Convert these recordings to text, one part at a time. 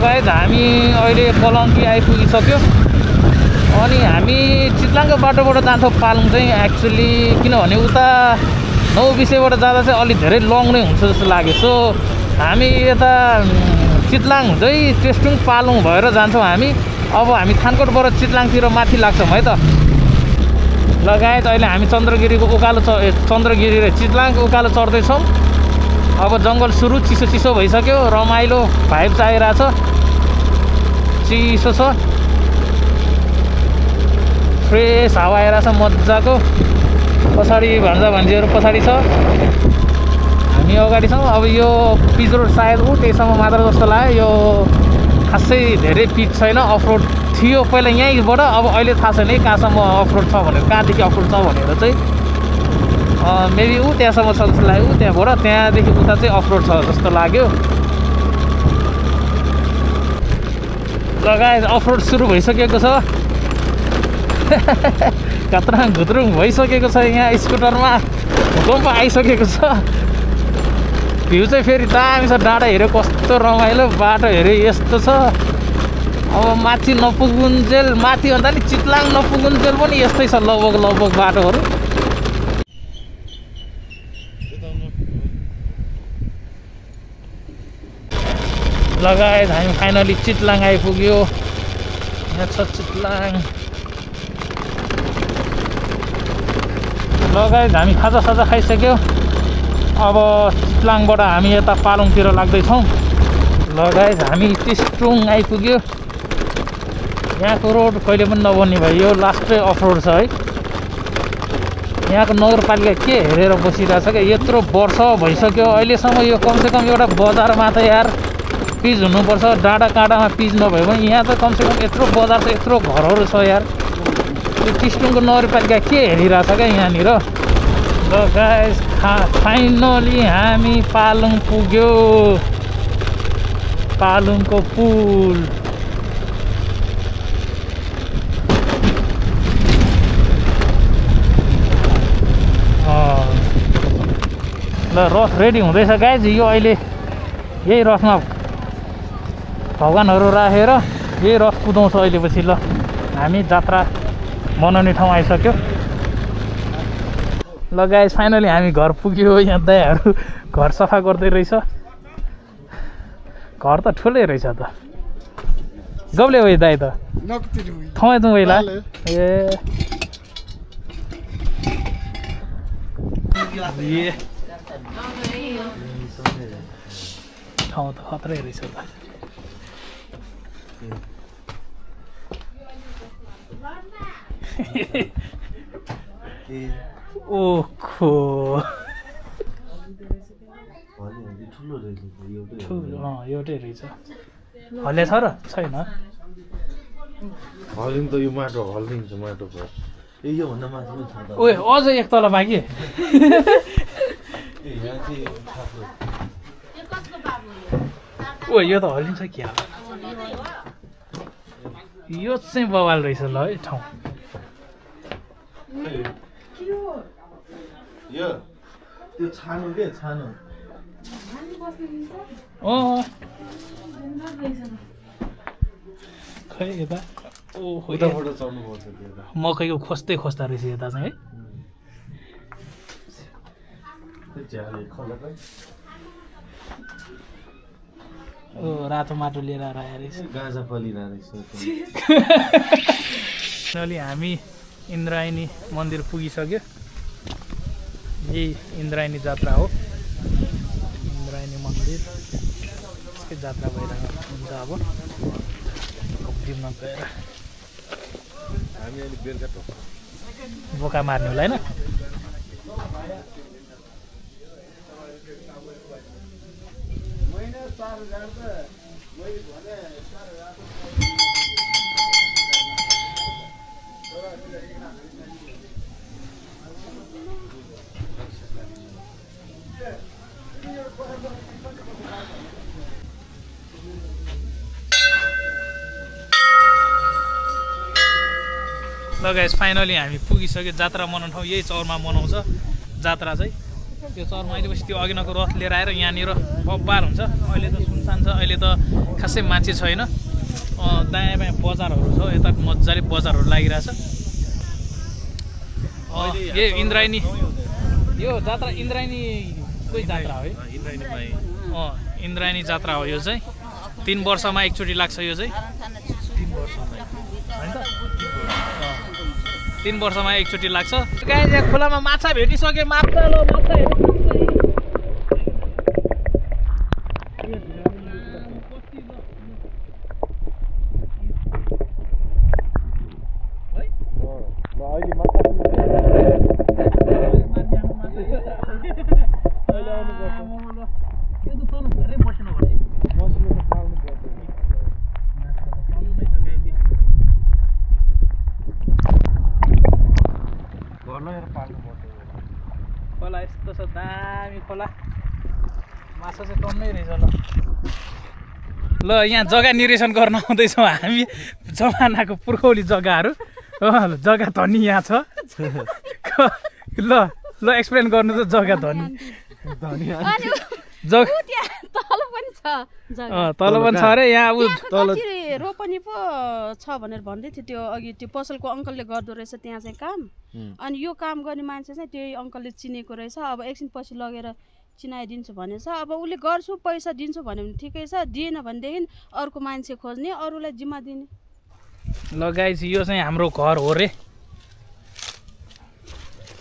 Guys हामी अहिले कलङ्की आइपुगिसक्यो अनि हामी चितलाङको बाटोबाट जान्छौँ पालुङ चाहिँ एक्चुअली किनभने उता 9-20बाट जाँदा चाहिँ अलिक धेरै लङ नै हुन्छ जस्तो लाग्यो सो हामी यता चितलाङ हुँदै टेस्टुङ पालुङ भएर जान्छौँ हामी अब हामी थानकोटबाट चितलाङतिर माथि लाग्छौँ है त ल गाइज अहिले हामी चन्द्रगिरीको उकालो चन्द्रगिरी र चितलाङको उकालो चढ्दैछौँ अब जङ्गल सुरु चिसो चिसो भइसक्यो रमाइलो भाइब चाहिरहेछ चिसो छ फ्रेस हावा आइरहेछ मजाको पछाडि भान्जा भान्जीहरू पछाडि छ हामी अगाडि छौँ अब यो पिच रोड सायद त्यहीसम्म मात्र जस्तो लाग्यो यो खासै धेरै पिच छैन अफरोड थियो पहिला यहीँबाट अब अहिले थाहा छैन कहाँसम्म अफरोड छ भनेर कहाँदेखि अफरोड छ भनेर चाहिँ मेबी त्यहाँसम्म छ जस्तो लाग्यो त्यहाँबाट त्यहाँदेखि उता चाहिँ अफरोड छ जस्तो लाग्यो लगायत अफरोड सुरु भइसकेको छ घत्रङ घुत्रुङ भइसकेको छ यहाँ स्कुटरमा भूकम्प आइसकेको छ भ्यू चाहिँ फेरि दामी छ डाँडा हेऱ्यो कस्तो रमाइलो बाटो हेऱ्यो यस्तो छ अब माथि नपुगुन्जेल माथि भन्दा नि चितलाङ नपुगुन्जेल पनि यस्तै छ लगभग बाटोहरू लगायत हामी फाइनली चितलाङ आइपुग्यो यहाँ छ चितलाङ लगायत हामी खाजासाजा खाइसक्यो अब चितलाङबाट हामी यता पालुङतिर लाग्दैछौँ लगायत हामी टेस्टुङ आइपुग्यो यहाँको रोड कहिले पनि नबन्ने भयो यो लास्टै अफ रोड छ है यहाँको नगरपालिका के हेरेर बसिरहेछ क्या यत्रो वर्ष भइसक्यो अहिलेसम्म यो कमसेकम एउटा बजारमा त यार पिच हुनुपर्छ डाँडा काँडामा पिच नभए पनि यहाँ त कमसेकम यत्रो बजार छ यत्रो घरहरू छ यार यो टेस्टुङको नगरपालिका के हेरिरहेछ क्या यहाँनिर ल गाइस फाइनली हामी पालुङ पुग्यो पालुङको पुल ल रथ रेडी हुँदैछ गाइज यो अहिले यही रथमा भगवानहरू राखेर यही रथ कुदाउँछ अहिले पछि ल हामी जात्रा मनाउने ठाउँ आइसक्यो ल गाइज फाइनली हामी घर पुग्यो यहाँ दायाहरू घर सफा गर्दै रहेछ घर त ठुलै रहेछ त गब्ले हो दाइ त ठाउँ त पहिला ए ठाउँ त खत्रै रहेछ त ओखो एउटै रहेछ हल्ले छ र छैन हलिङ त यो माटो हल्लिन्छ माटो ए यो भन्दा माथि छ त ओए अझ एक तल बाँकी ओ यो त हल्लिन्छ क्या यो चाहिँ बवाल रहेछ ल है ठाउँ यो त्यो छानो के छानो खै यता ओहो उताबाट चढ्नु पर्छ त्यो मकैको खोज्दै खोज्दा रहेछ यता चाहिँ है ओ रातो माटो लिएर आएर रहेछ गाजा फलिरहेको अहिले हामी इन्द्रायणी मन्दिर पुगिसक्यो यही इन्द्रायणी जात्रा हो इन्द्रायणी मन्दिर यसकै जात्रा भइरहेको हुन्छ अब घुम्न गएर हामी अहिले बेलुका बोका मार्ने होला होइन ल गाइस फाइनली हामी पुगिसक्यो जात्रा मनाउने ठाउँ यही चौरमा मनाउँछ जात्रा चाहिँ त्यो चौरमा अहिले पछि त्यो अघिनको रथ लिएर आएर यहाँनिर बब्बार हुन्छ अहिले त सुनसान छ अहिले त खासै मान्छे छैन दायाँ बायाँ बजारहरू छ यता मजाले बजारहरू लागिरहेछ यो इन्द्रायणी यो जात्रा इन्द्रायणीकै जात्रा हो है इन्द्रायणी जात्रा हो यो चाहिँ 3 वर्षमा एकचोटि लाग्छ यो चाहिँ 3 वर्षमा एकचोटि लाग्छ गाइस यहाँ खोलामा माछा भेटिसके माछा ल माछा खोला यस्तो छ दामी खोला माछा चाहिँ टन्नै रहेछ ल यहाँ जग्गा निरीक्षण गर्न आउँदैछौँ हामी जमानाको पुर्खौली जग्गाहरू जग्गा धनी यहाँ छ ल एक्सप्लेन गर्नु त जग्गा धनी तल पनि छ अरे यहाँ रोपनी पो छ भनेर भन्दै थियो त्यो अघि त्यो पसलको अङ्कलले गर्दो रहेछ त्यहाँ चाहिँ काम अनि यो काम गर्ने मान्छे चाहिँ त्यही अङ्कलले चिनेको रहेछ अब एकछिन पछि लगेर चिनाइदिन्छु भनेछ अब उसले गर्छु पैसा दिन्छु भन्यो भने ठिकै छ दिएन भनेदेखि अर्को मान्छे खोज्ने अरूलाई जिम्मा दिने ल गाइस यो चाहिँ हाम्रो घर हो रे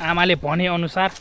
आमाले भने अनुसार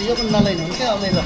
यो पनि नलैन हुन्छ अब मेरो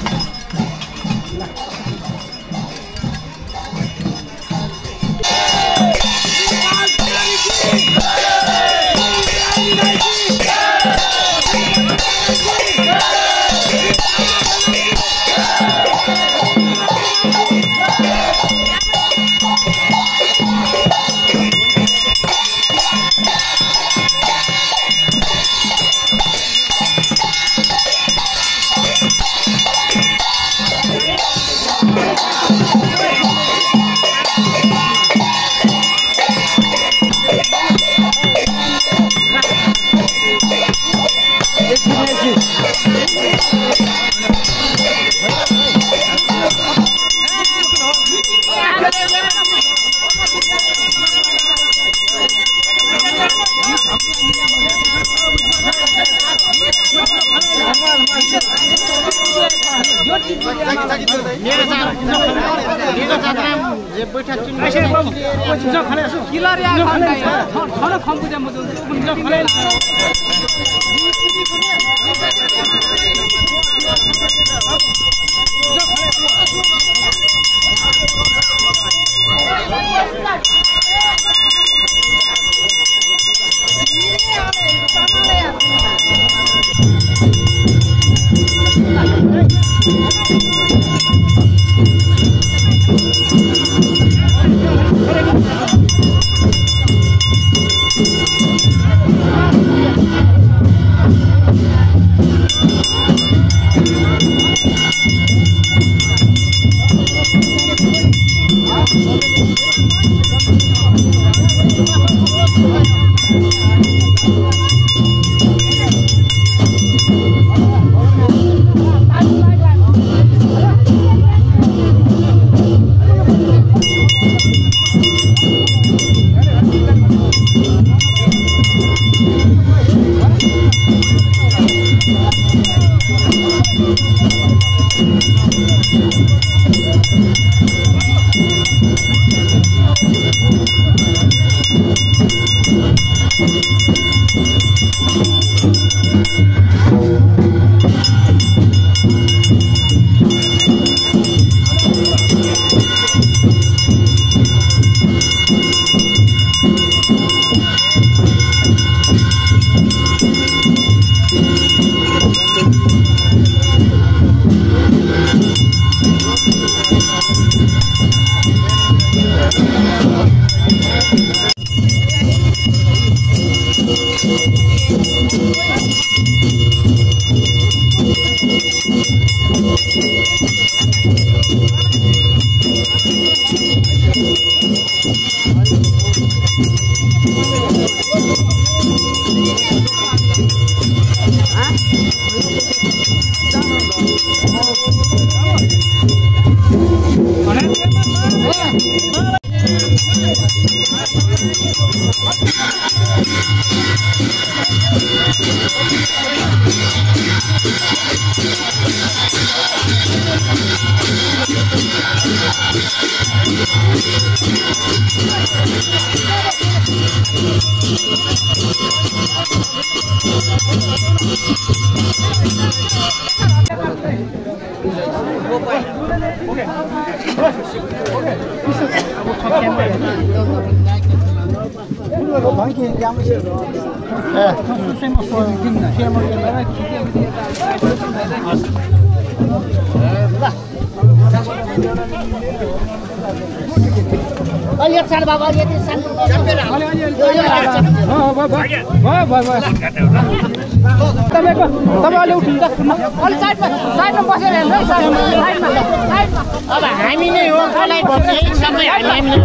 अब हामी नै हो कसलाई भन्ने सबै हामी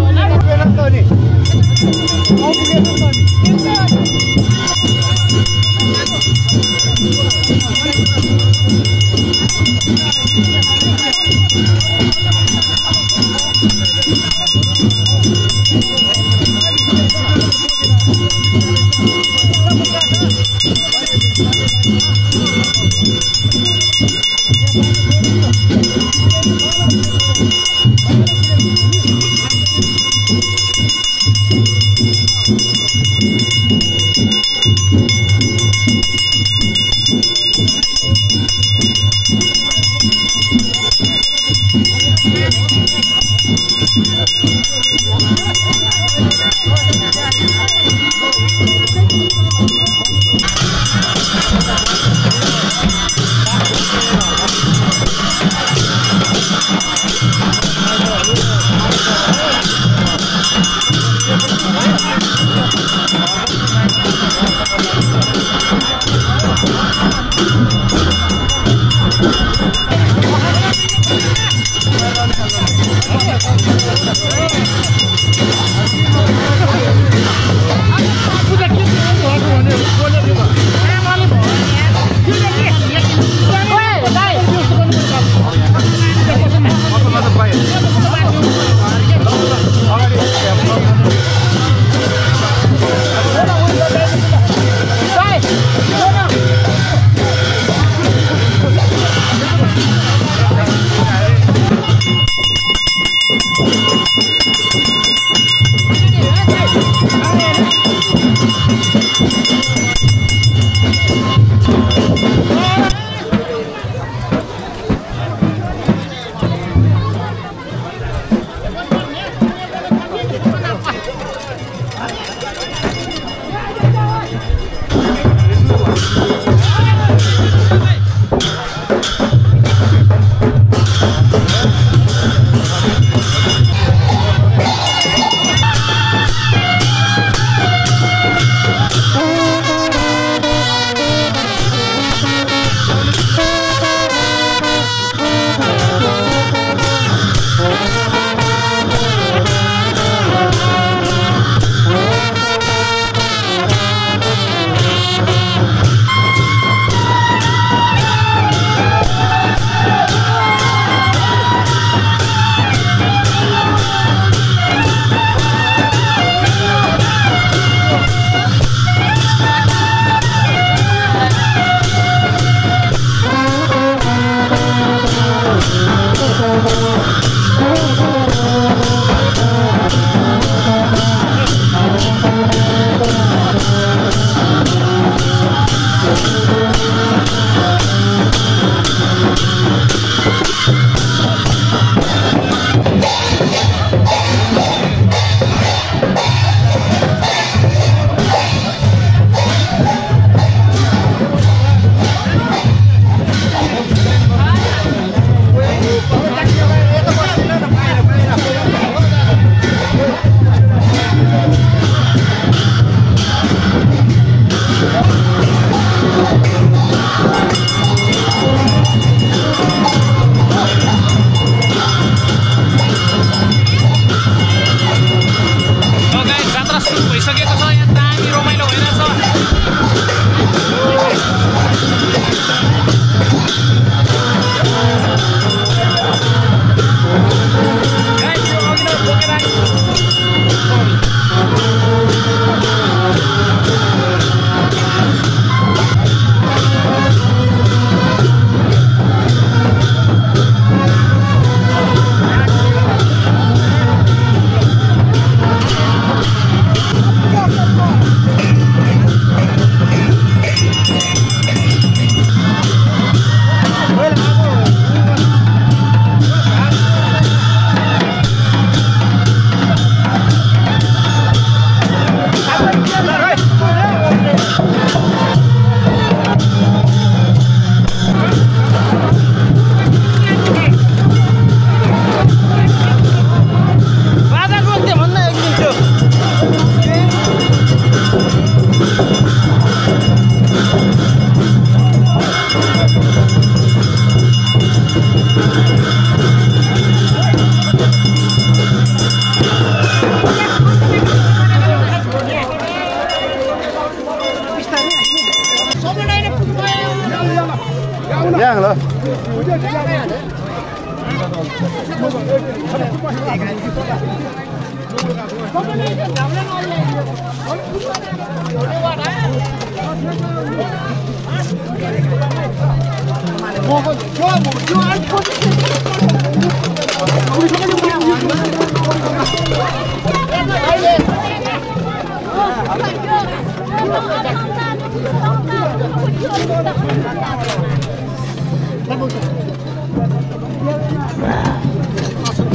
亮了。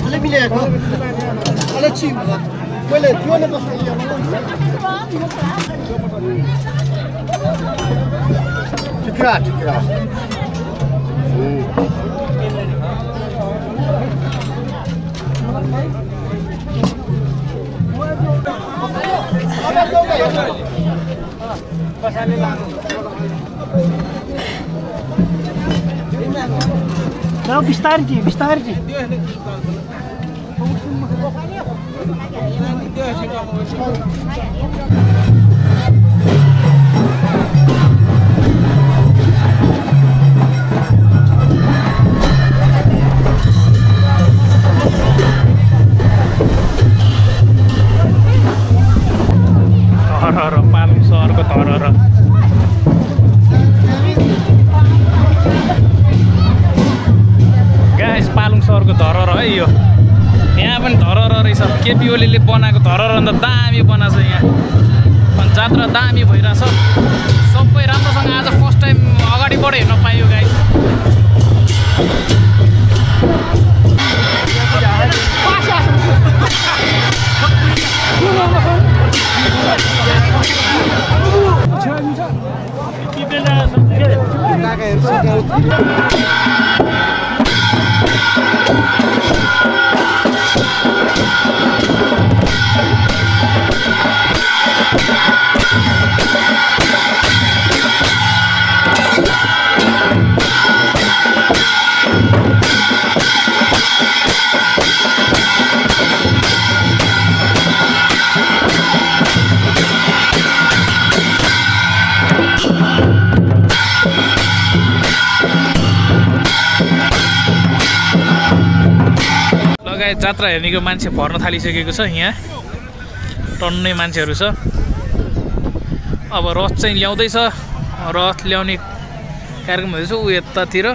अलि मिलेको अलि चिम मैले त्यो नै बस्नु ठिक्रा ठिक्रा Não, bistardi, bistardi. Tororo, Palung Sorgo Tororo. Guys, Palung Sorgo Tororo है यो यहाँ पनि धरहर रहेछ केपी ओलीले बनाएको धरोहर अन्त दामी बनाएको छ यहाँ अनि जात्रा दामी भइरहेछ सबै राम्रोसँग आज फर्स्ट टाइम अगाडिबाट हेर्न पाइयो गाइस जात्रा हेर्नेको मान्छे भर्न थालिसकेको छ यहाँ टन्नै मान्छेहरू छ अब रथ चाहिँ ल्याउँदैछ रथ ल्याउने कार्यक्रम हुँदैछ उ यतातिर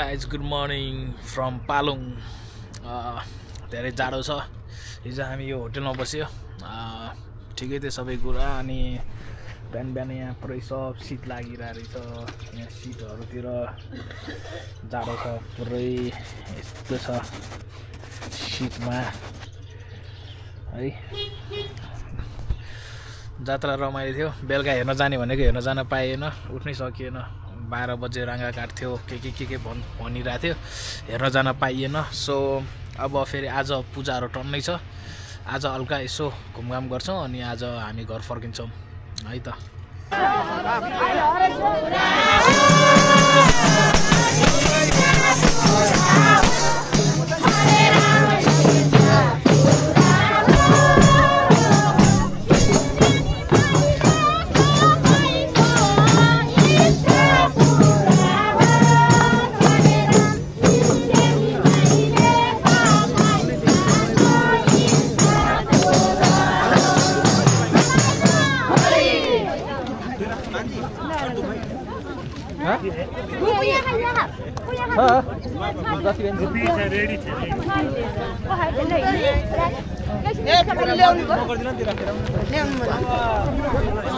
guys, good morning from Palung. धेरै जाडो छ। हिजो हामी यो होटलमा बस्यो। ठिकै थियो सबै कुरा अनि बिहान यहाँ पुरै सब शीत लागिरहेको रहेछ। यहाँ शीतहरुतिर जाडो छ पुरै यस्तो छ शीतमा है। जात्रा रमाइलो थियो। बेलुका हेर्न जाने भनेको हेर्न जान पाएन, उठ्नै सकिएन। 12 बजे राङ्गा काट्थ्यो, के भनिरहेको थियो, हेर्न जान पाइएन। सो अब फेरि आज पूजाहरू टन्नै छ। आज हल्का यसो घुमघाम गर्छौँ अनि आज हामी घर फर्किन्छौँ है त।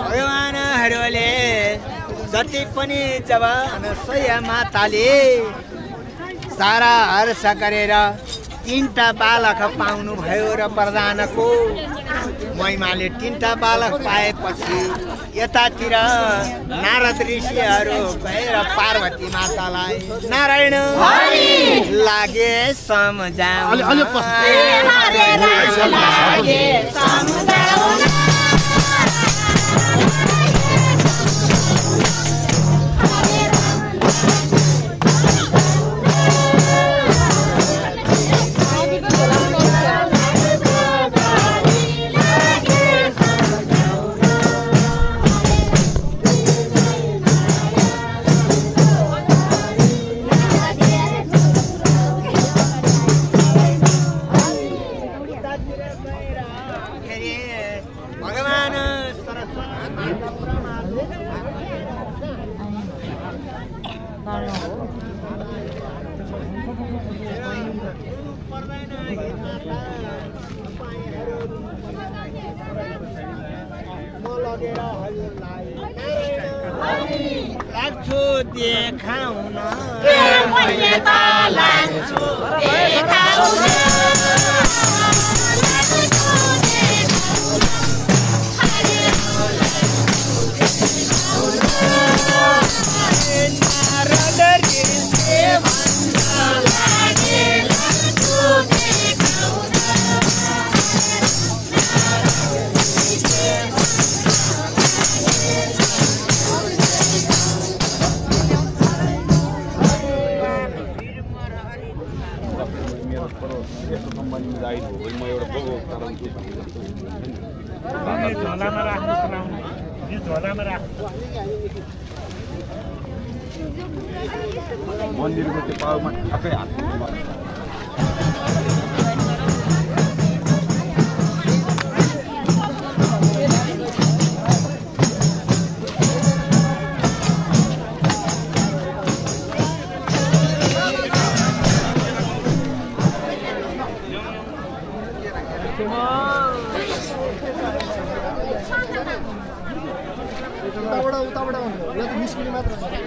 भगवानहरूले जति पनि जब अनसुया माताले सारा हर्ष गरेर 3टा बालक पाउनु भयो र प्रधानको महिमाले 3टा बालक पाएपछि यतातिर नारद ऋषिहरू गएर पार्वती मातालाई नारायण लागे सम्झाउन लाग्छु देखाउन मैले त लाग्छु देखाउन मन्दिरको त्यो पाउमा ठ्याक्कै हात उताबाट यो त निस्किने मात्र भयो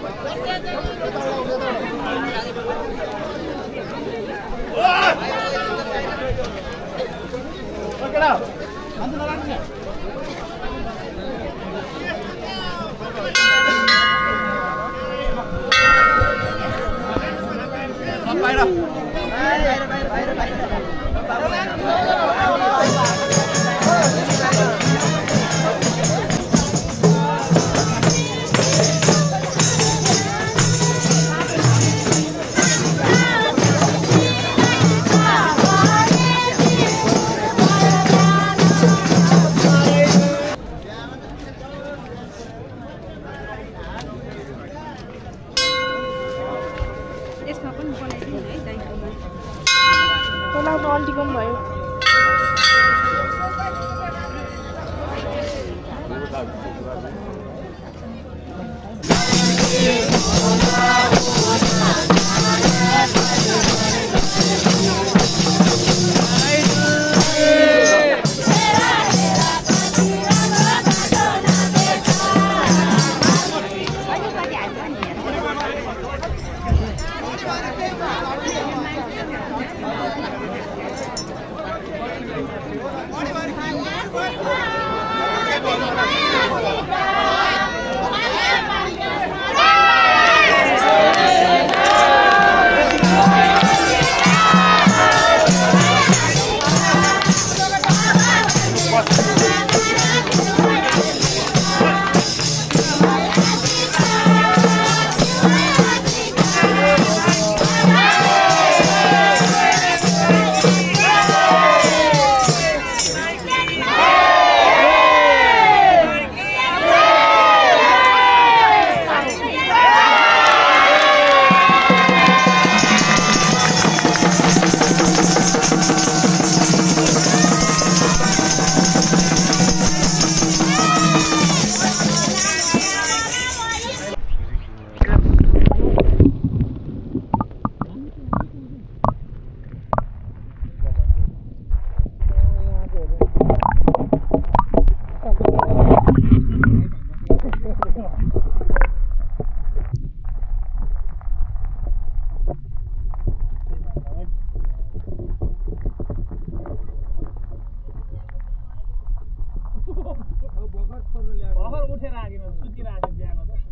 भर्खर उठेर आएको सुतिरहेको बिहान त